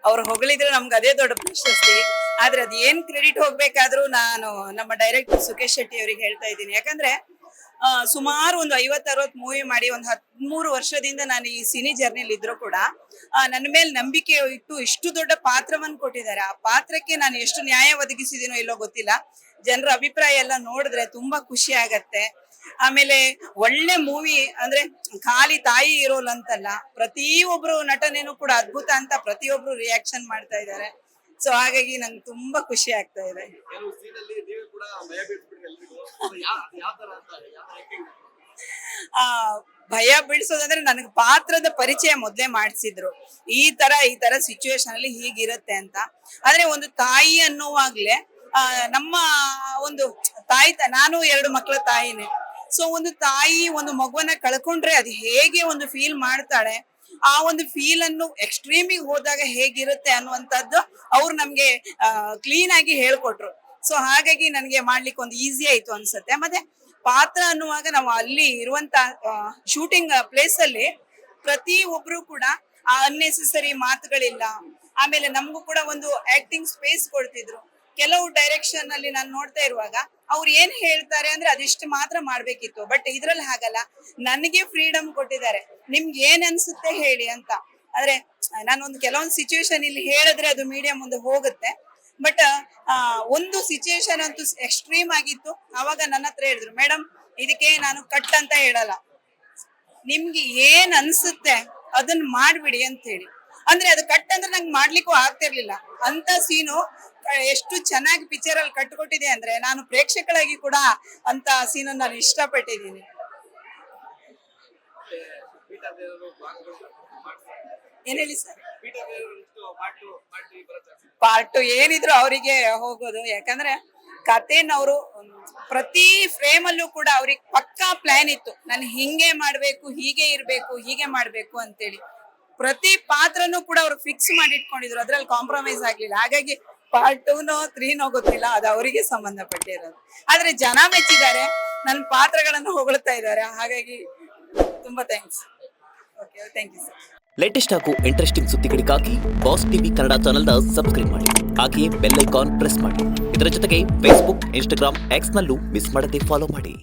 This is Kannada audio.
ಅವ್ರು ಹೊಗಳಿದ್ರೆ ನಮ್ಗೆ ಅದೇ ದೊಡ್ಡ ಪ್ರಶಸ್ತಿ. ಆದ್ರೆ ಅದ್ ಏನ್ ಕ್ರೆಡಿಟ್ ಹೋಗ್ಬೇಕಾದ್ರೂ ನಾನು ನಮ್ಮ ಡೈರೆಕ್ಟರ್ ಸುಖೇಶ್ ಶೆಟ್ಟಿ ಅವರಿಗೆ ಹೇಳ್ತಾ ಇದ್ದೀನಿ. ಯಾಕಂದ್ರೆ ಸುಮಾರು ಒಂದು 50-60 ಮೂವಿ ಮಾಡಿ ಒಂದು 13 ವರ್ಷದಿಂದ ನಾನು ಈ ಸಿನಿ ಜರ್ನಿಲಿ ಇದ್ರು ಕೂಡ ನನ್ನ ಮೇಲೆ ನಂಬಿಕೆ ಇಟ್ಟು ಇಷ್ಟು ದೊಡ್ಡ ಪಾತ್ರವನ್ನು ಕೊಟ್ಟಿದ್ದಾರೆ. ಆ ಪಾತ್ರಕ್ಕೆ ನಾನು ಎಷ್ಟು ನ್ಯಾಯ ಒದಗಿಸಿದೀನೋ ಇಲ್ಲೋ ಗೊತ್ತಿಲ್ಲ. ಜನರ ಅಭಿಪ್ರಾಯ ಎಲ್ಲ ನೋಡಿದ್ರೆ ತುಂಬಾ ಖುಷಿ ಆಗತ್ತೆ. ಆಮೇಲೆ ಒಳ್ಳೆ ಮೂವಿ ಅಂದ್ರೆ ಖಾಲಿ ತಾಯಿ ರೋಲ್ ಅಂತಲ್ಲ, ಪ್ರತಿಯೊಬ್ರು ನಟನೆನೂ ಕೂಡ ಅದ್ಭುತ ಅಂತ ಪ್ರತಿಯೊಬ್ರು ರಿಯಾಕ್ಷನ್ ಮಾಡ್ತಾ ಇದ್ದಾರೆ. ಸೊ ಹಾಗಾಗಿ ನಂಗೆ ತುಂಬಾ ಖುಷಿ ಆಗ್ತಾ ಇದೆ. ಆ ಭಯ ಬಿಡಿಸೋದಂದ್ರೆ ನನಗೆ ಪಾತ್ರದ ಪರಿಚಯ ಮೊದ್ಲೇ ಮಾಡಿಸಿದ್ರು. ಈ ತರ ಸಿಚುವೇಶನ್ ಅಲ್ಲಿ ಹೀಗಿರುತ್ತೆ ಅಂತ. ಆದ್ರೆ ಒಂದು ತಾಯಿ ಅನ್ನುವಾಗ್ಲೇ ನಮ್ಮ ಒಂದು ತಾಯಿ, ನಾನು 2 ಮಕ್ಕಳ ತಾಯಿನೇ. ಸೊ ಒಂದು ತಾಯಿ ಒಂದು ಮಗುವನ್ನ ಕಳ್ಕೊಂಡ್ರೆ ಅದು ಹೇಗೆ ಒಂದು ಫೀಲ್ ಮಾಡ್ತಾಳೆ, ಆ ಒಂದು ಫೀಲ್ ಅನ್ನು ಎಕ್ಸ್ಟ್ರೀಮಿಗೆ ಹೋದಾಗ ಹೇಗಿರುತ್ತೆ ಅನ್ನುವಂಥದ್ದು ಅವ್ರು ನಮ್ಗೆ ಕ್ಲೀನ್ ಆಗಿ ಹೇಳ್ಕೊಟ್ರು. ಸೊ ಹಾಗಾಗಿ ನನಗೆ ಮಾಡ್ಲಿಕ್ಕೆ ಒಂದು ಈಸಿ ಆಯ್ತು ಅನ್ಸುತ್ತೆ. ಮತ್ತೆ ಪಾತ್ರ ಅನ್ನುವಾಗ ನಾವು ಅಲ್ಲಿ ಇರುವಂತ ಶೂಟಿಂಗ್ ಪ್ಲೇಸ್ ಅಲ್ಲಿ ಪ್ರತಿ ಒಬ್ರು ಕೂಡ ಅನ್ನೆಸೆಸರಿ ಮಾತುಗಳಿಲ್ಲ. ಆಮೇಲೆ ನಮಗೂ ಕೂಡ ಒಂದು ಆಕ್ಟಿಂಗ್ ಸ್ಪೇಸ್ ಕೊಡ್ತಿದ್ರು. ಕೆಲವು ಡೈರೆಕ್ಷನ್ ಅಲ್ಲಿ ನಾನು ನೋಡ್ತಾ ಇರುವಾಗ ಅವ್ರು ಏನ್ ಹೇಳ್ತಾರೆ ಅಂದ್ರೆ ಅದಿಷ್ಟು ಮಾತ್ರ ಮಾಡ್ಬೇಕಿತ್ತು. ಬಟ್ ಇದ್ರಲ್ಲಿ ಹಾಗಲ್ಲ, ನನಗೆ ಫ್ರೀಡಮ್ ಕೊಟ್ಟಿದ್ದಾರೆ, ನಿಮ್ಗೆ ಏನ್ ಅನ್ಸುತ್ತೆ ಹೇಳಿ ಅಂತ. ಆದ್ರೆ ನಾನೊಂದು ಕೆಲವೊಂದು ಸಿಚುವೇಶನ್ ಇಲ್ಲಿ ಹೇಳಿದ್ರೆ ಅದು ಮೀಡಿಯಾ ಮುಂದೆ ಹೋಗುತ್ತೆ. ಬಟ್ ಒಂದು ಸಿಚುವೇಶನ್ ಅಂತೂ ಎಕ್ಸ್ಟ್ರೀಮ್ ಆಗಿತ್ತು. ಅವಾಗ ನನ್ನ ಹತ್ರ ಹೇಳಿದ್ರು, ಮೇಡಮ್ ಇದಕ್ಕೆ ನಾನು ಕಟ್ ಅಂತ ಹೇಳಲ್ಲ, ನಿಮ್ಗೆ ಏನ್ ಅನ್ಸುತ್ತೆ ಅದನ್ನ ಮಾಡ್ಬಿಡಿ ಅಂತ ಹೇಳಿ. ಅಂದ್ರೆ ಅದು ಕಟ್ ಅಂದ್ರೆ ನಂಗೆ ಮಾಡ್ಲಿಕ್ಕೂ ಆಗ್ತಿರ್ಲಿಲ್ಲ. ಅಂತ ಸೀನು ಎಷ್ಟು ಚೆನ್ನಾಗಿ ಪಿಕ್ಚರ್ ಅಲ್ಲಿ ಕಟ್ಕೊಟ್ಟಿದೆ ಅಂದ್ರೆ ನಾನು ಪ್ರೇಕ್ಷಕರಾಗಿ ಕೂಡ ಅಂತ ಸೀನ್ ನಾನು ಇಷ್ಟಪಟ್ಟಿದ್ದೀನಿ. ಏನ್ ಹೇಳಿ ಸರ್? ಪಾರ್ಟ್ 2 ಏನಿದ್ರು ಅವರಿಗೆ ಹೋಗೋದು. ಯಾಕಂದ್ರೆ ಕಥೆನವರು ಪ್ರತಿ ಫ್ರೇಮ್ ಅಲ್ಲೂ ಕೂಡ ಅವ್ರಿಗೆ ಪಕ್ಕಾ ಪ್ಲಾನ್ ಇತ್ತು, ನಾನು ಹಿಂಗೆ ಮಾಡ್ಬೇಕು, ಹೀಗೆ ಇರ್ಬೇಕು, ಹೀಗೆ ಮಾಡ್ಬೇಕು ಅಂತೇಳಿ. ಪ್ರತಿ ಪಾತ್ರನೂ ಕೂಡ ಅವ್ರು ಫಿಕ್ಸ್ ಮಾಡಿ ಇಟ್ಕೊಂಡಿದ್ರು, ಅದ್ರಲ್ಲಿ ಕಾಂಪ್ರಮೈಸ್ ಆಗ್ಲಿಲ್ಲ. ಹಾಗಾಗಿ ಪಾರ್ಟ್ 2ನೋ 3ನೋ ಗೊತ್ತಿಲ್ಲ, ಅದು ಅವರಿಗೆ ಸಂಬಂಧಪಟ್ಟಿರೋದು. ಆದ್ರೆ ಜನ ಮೆಚ್ಚಿದ್ದಾರೆ, ನನ್ನ ಪಾತ್ರಗಳನ್ನು ಹೊಗಳ್ತಾ ಇದ್ದಾರೆ. ಹಾಗಾಗಿ ತುಂಬಾ thanks. Okay, thank you sir. Latest ಹಾಗೂ ಇಂಟ್ರೆಸ್ಟಿಂಗ್ ಸುದ್ದಿಗಳಿಗಾಗಿ ಬಾಸ್ ಟಿವಿ ಕನ್ನಡ ಚಾನೆಲ್ನ ಸಬ್ಸ್ಕ್ರೈಬ್ ಮಾಡಿ. ಹಾಗೆಯೇ ಬೆಲ್ ಐಕಾನ್ ಪ್ರೆಸ್ ಮಾಡಿ. ಇದರ ಜೊತೆಗೆ ಫೇಸ್ಬುಕ್, ಇನ್ಸ್ಟಾಗ್ರಾಮ್, ಎಕ್ಸ್ ನಲ್ಲೂ ಮಿಸ್ ಮಾಡದೆ ಫಾಲೋ ಮಾಡಿ.